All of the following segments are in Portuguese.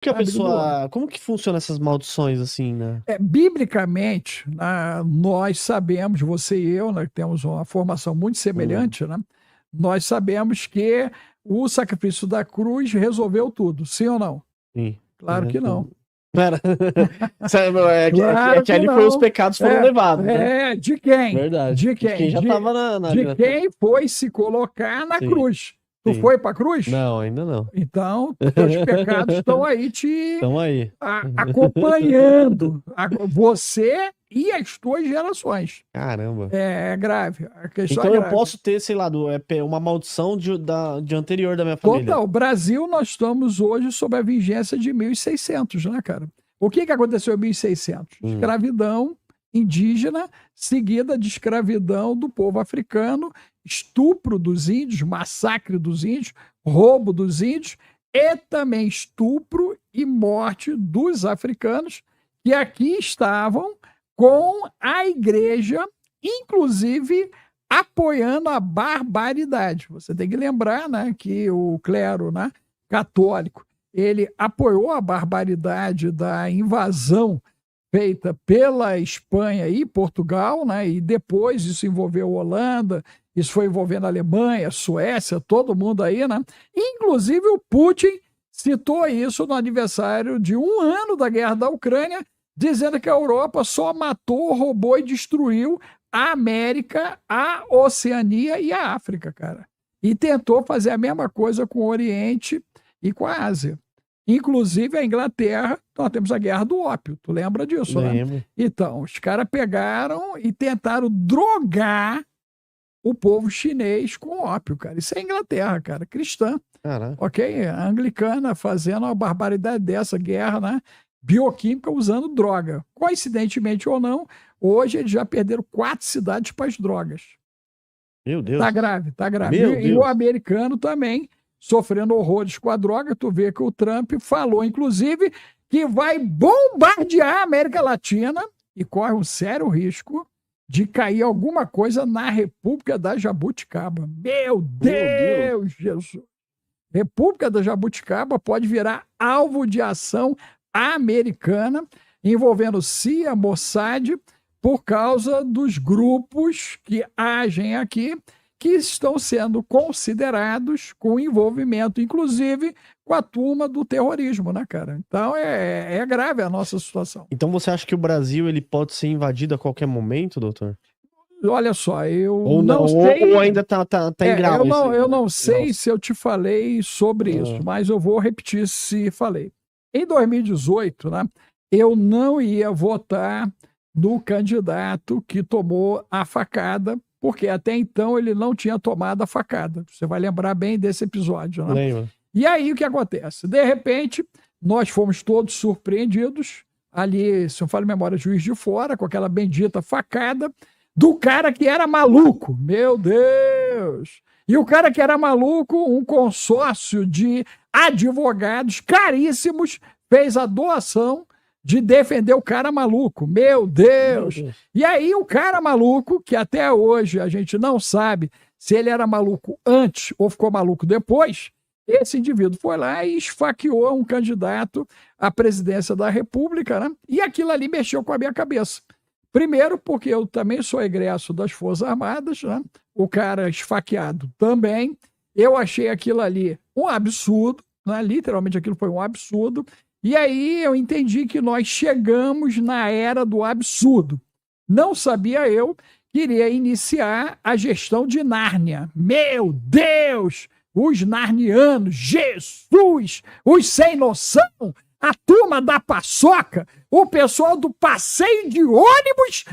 Que a pessoa... Como que funciona essas maldições, assim, né? Biblicamente, nós sabemos, você e eu, né, temos uma formação muito semelhante, né? Nós sabemos que o sacrifício da cruz resolveu tudo, sim ou não? Sim. Claro que não. Pera. Claro que ali não. foi os pecados foram levados, né? De quem? Verdade. De quem? De quem já tava de quem foi se colocar na Sim. cruz. Tu Sim. foi pra cruz? Não, ainda não. Então, teus pecados estão aí Estão aí. acompanhando você e as tuas gerações. Caramba. É grave. A questão então é eu grave. posso ter, sei lá, uma maldição de anterior da minha família. Total. Brasil, nós estamos hoje sob a vigência de 1600, né, cara? O que aconteceu em 1600? Escravidão indígena, seguida de escravidão do povo africano, estupro dos índios, massacre dos índios, roubo dos índios e também estupro e morte dos africanos que aqui estavam com a igreja, inclusive apoiando a barbaridade. Você tem que lembrar, né, que o clero, né, católico, ele apoiou a barbaridade da invasão feita pela Espanha e Portugal, né, e depois isso envolveu a Holanda, isso foi envolvendo a Alemanha, Suécia, todo mundo aí, né? Inclusive o Putin citou isso no aniversário de 1 ano da guerra da Ucrânia, dizendo que a Europa só matou, roubou e destruiu a América, a Oceania e a África, cara. E tentou fazer a mesma coisa com o Oriente e com a Ásia. Inclusive a Inglaterra, nós temos a Guerra do Ópio, tu lembra disso, Lembro. né? Então, os caras pegaram e tentaram drogar o povo chinês com ópio, cara. Isso é Inglaterra, cara, cristã. Caraca. Ok? A anglicana fazendo uma barbaridade dessa, guerra, né? Bioquímica usando droga. Coincidentemente ou não, hoje eles já perderam 4 cidades para as drogas. Meu Deus. Tá grave, tá grave. E o americano também sofrendo horrores com a droga. Tu vê que o Trump falou, inclusive, que vai bombardear a América Latina e corre um sério risco de cair alguma coisa na República da Jabuticaba. Meu Deus, Jesus! República da Jabuticaba pode virar alvo de ação americana envolvendo CIA, Mossad, por causa dos grupos que agem aqui, que estão sendo considerados com envolvimento, inclusive, com a turma do terrorismo, né, cara? Então, é grave a nossa situação. Então, você acha que o Brasil ele pode ser invadido a qualquer momento, doutor? Olha só, eu ou não sei... Ou ainda tá em grau? Eu não sei se eu te falei sobre isso, mas eu vou repetir se falei. Em 2018, né, eu não ia votar no candidato que tomou a facada, porque até então ele não tinha tomado a facada. Você vai lembrar bem desse episódio, né? Lembro. E aí o que acontece? De repente, nós fomos todos surpreendidos, ali, se eu falo memória, Juiz de Fora, com aquela bendita facada do cara que era maluco. Meu Deus! E o cara que era maluco, um consórcio de advogados caríssimos, fez a doação de defender o cara maluco. Meu Deus! E aí o cara maluco, que até hoje a gente não sabe se ele era maluco antes ou ficou maluco depois, esse indivíduo foi lá e esfaqueou um candidato à presidência da República, né? E aquilo ali mexeu com a minha cabeça. Primeiro, porque eu também sou egresso das Forças Armadas, né? O cara esfaqueado também. Eu achei aquilo ali um absurdo, né? Literalmente aquilo foi um absurdo. E aí eu entendi que nós chegamos na era do absurdo. Não sabia eu que iria iniciar a gestão de Nárnia. Meu Deus! Os narnianos, Jesus! Os sem noção! A turma da paçoca, o pessoal do passeio de ônibus,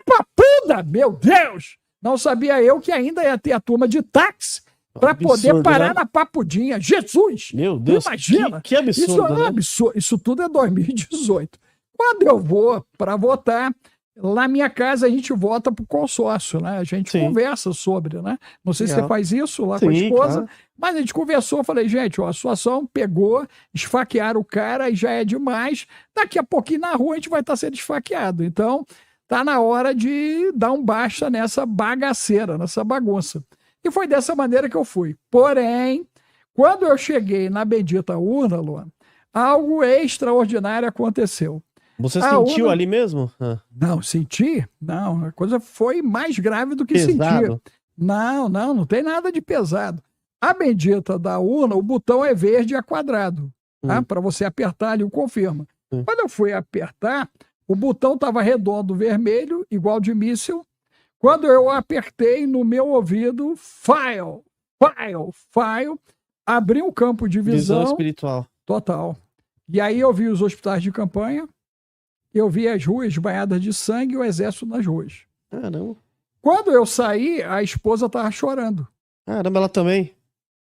papuda, meu Deus! Não sabia eu que ainda ia ter a turma de táxi para poder parar, né, na Papudinha. Jesus! Meu Deus, imagina! Que absurdo, isso é né? absurdo. Isso tudo é 2018. Quando eu vou para votar, lá na minha casa a gente vota pro consórcio, né? A gente conversa sobre, né? Não sei se você faz isso lá com a esposa, mas a gente conversou, falei, gente, ó, a situação pegou, esfaquearam o cara e já é demais. Daqui a pouquinho na rua a gente vai estar sendo esfaqueado. Então, tá na hora de dar um basta nessa bagaceira, nessa bagunça. E foi dessa maneira que eu fui. Porém, quando eu cheguei na bendita urna, Luan, algo extraordinário aconteceu. Você sentiu ali mesmo? Não, senti? Não, a coisa foi mais grave do que pesado. sentir. Não tem nada de pesado. A bendita da urna, o botão é verde e é quadrado, tá? Para você apertar ali o confirma. Quando eu fui apertar, o botão estava redondo, vermelho, igual de míssil. Quando eu apertei no meu ouvido, file, abri um campo de visão espiritual. Total. E aí eu vi os hospitais de campanha, eu vi as ruas banhadas de sangue e o exército nas ruas. Caramba. Quando eu saí, a esposa estava chorando. Caramba, ela também.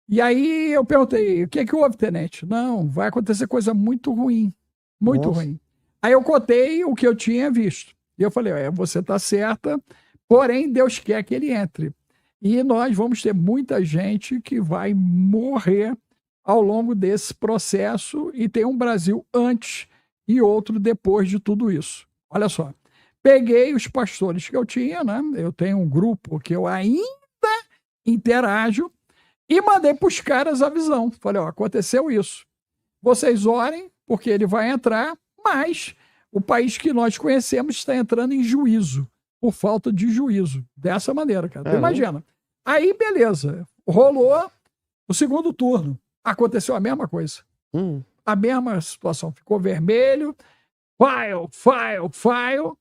E aí eu perguntei, o que é que houve, tenente? Não, vai acontecer coisa muito ruim. Muito ruim. Aí eu contei o que eu tinha visto. E eu falei, você está certa, porém Deus quer que ele entre. E nós vamos ter muita gente que vai morrer ao longo desse processo e tem um Brasil antes e outro depois de tudo isso. Olha só, peguei os pastores que eu tinha, né? Eu tenho um grupo que eu ainda interajo e mandei para os caras a visão. Falei, aconteceu isso. Vocês orem, porque ele vai entrar, mas o país que nós conhecemos está entrando em juízo, por falta de juízo. Dessa maneira, cara. Imagina. Aí, beleza. Rolou o segundo turno. Aconteceu a mesma coisa. A mesma situação. Ficou vermelho, file,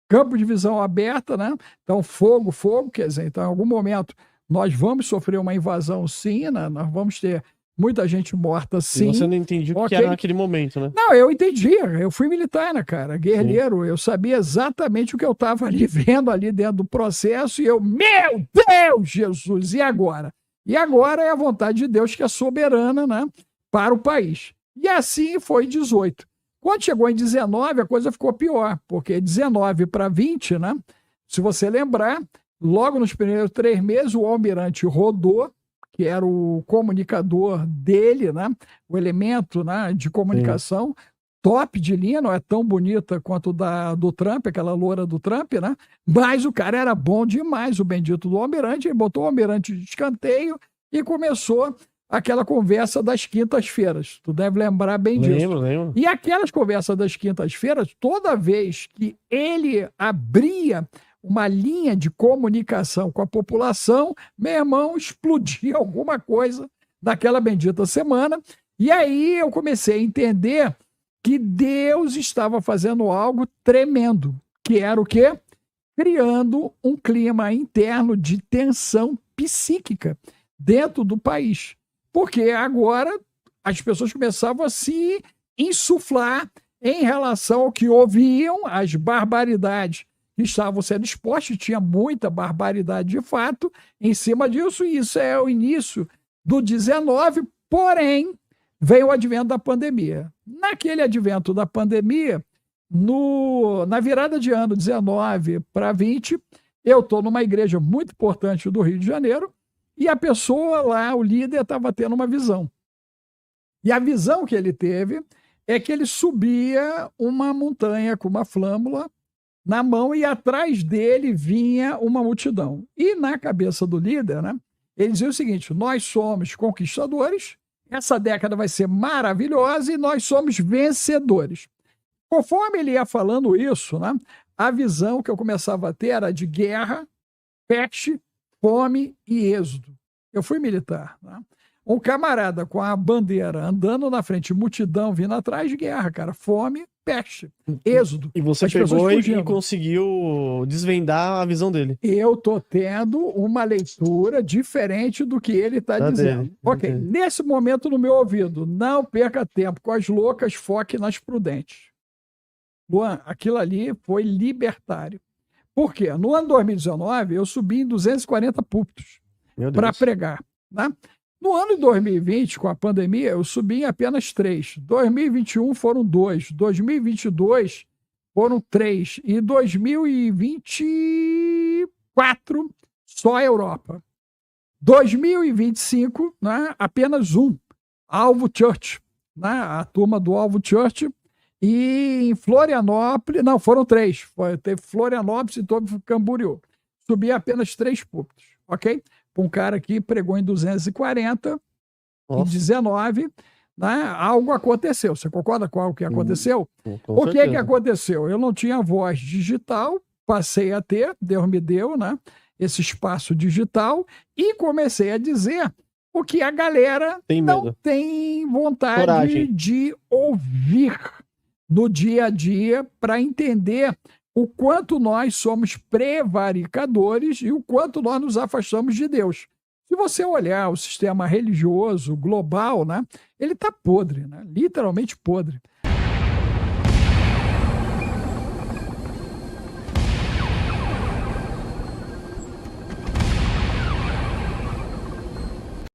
campo de visão aberta, né? Então, fogo, quer dizer, então, em algum momento, nós vamos sofrer uma invasão, sim, né? Nós vamos ter muita gente morta, sim. E você não entendia o que era naquele momento, né? Não, eu entendia. Eu fui militar, né, cara? Guerreiro. Sim. Eu sabia exatamente o que eu estava ali vendo ali dentro do processo e eu, meu Deus, Jesus, e agora? E agora é a vontade de Deus que é soberana, né, para o país. E assim foi 18. Quando chegou em 19, a coisa ficou pior, porque 19 para 20, né? Se você lembrar, logo nos primeiros 3 meses, o almirante rodou, que era o comunicador dele, né? O elemento, né, de comunicação, top de linha, não é tão bonita quanto do Trump, aquela loura do Trump, né? Mas o cara era bom demais, o bendito do almirante, ele botou o almirante de escanteio e começou aquela conversa das quintas-feiras. Tu deve lembrar bem disso. Lembro. E aquelas conversas das quintas-feiras, toda vez que ele abria uma linha de comunicação com a população, meu irmão, explodia alguma coisa naquela bendita semana. E aí eu comecei a entender que Deus estava fazendo algo tremendo, que era o quê? Criando um clima interno de tensão psíquica dentro do país. Porque agora as pessoas começavam a se insuflar em relação ao que ouviam, as barbaridades que estavam sendo expostas, tinha muita barbaridade de fato em cima disso, e isso é o início do 19, porém, veio o advento da pandemia. Naquele advento da pandemia, na virada de ano 19 para 20, eu estou numa igreja muito importante do Rio de Janeiro, e a pessoa lá, o líder, estava tendo uma visão. E a visão que ele teve é que ele subia uma montanha com uma flâmula na mão e atrás dele vinha uma multidão. E na cabeça do líder, né, ele dizia o seguinte: nós somos conquistadores, essa década vai ser maravilhosa e nós somos vencedores. Conforme ele ia falando isso, né, a visão que eu começava a ter era de guerra, peste, fome e êxodo. Eu fui militar, né? Um camarada com a bandeira andando na frente, multidão vindo atrás de guerra, cara. Fome, peste, êxodo. E você pegou e conseguiu desvendar a visão dele. Eu tô tendo uma leitura diferente do que ele está dizendo. Ok, nesse momento no meu ouvido, não perca tempo com as loucas, foque nas prudentes. Luan, aquilo ali foi libertário. Por quê? No ano 2019, eu subi em 240 púlpitos para pregar, né? No ano de 2020, com a pandemia, eu subi em apenas 3. 2021 foram 2. 2022 foram 3. E 2024, só a Europa. 2025, né, apenas 1. Alvo Church, né, a turma do Alvo Church. E em Florianópolis, não, foram 3. Teve Florianópolis e todo Camboriú. Subi apenas 3 púlpitos, ok? Um cara que pregou em 240, em 19. né, algo aconteceu. Você concorda com algo que aconteceu? Com O que certeza. aconteceu? Eu não tinha voz digital, passei a ter, Deus me deu, né, esse espaço digital e comecei a dizer o que a galera Tem não medo. tem vontade Coragem. de ouvir no dia a dia para entender o quanto nós somos prevaricadores e o quanto nós nos afastamos de Deus. Se você olhar o sistema religioso global, né, ele está podre, né, literalmente podre.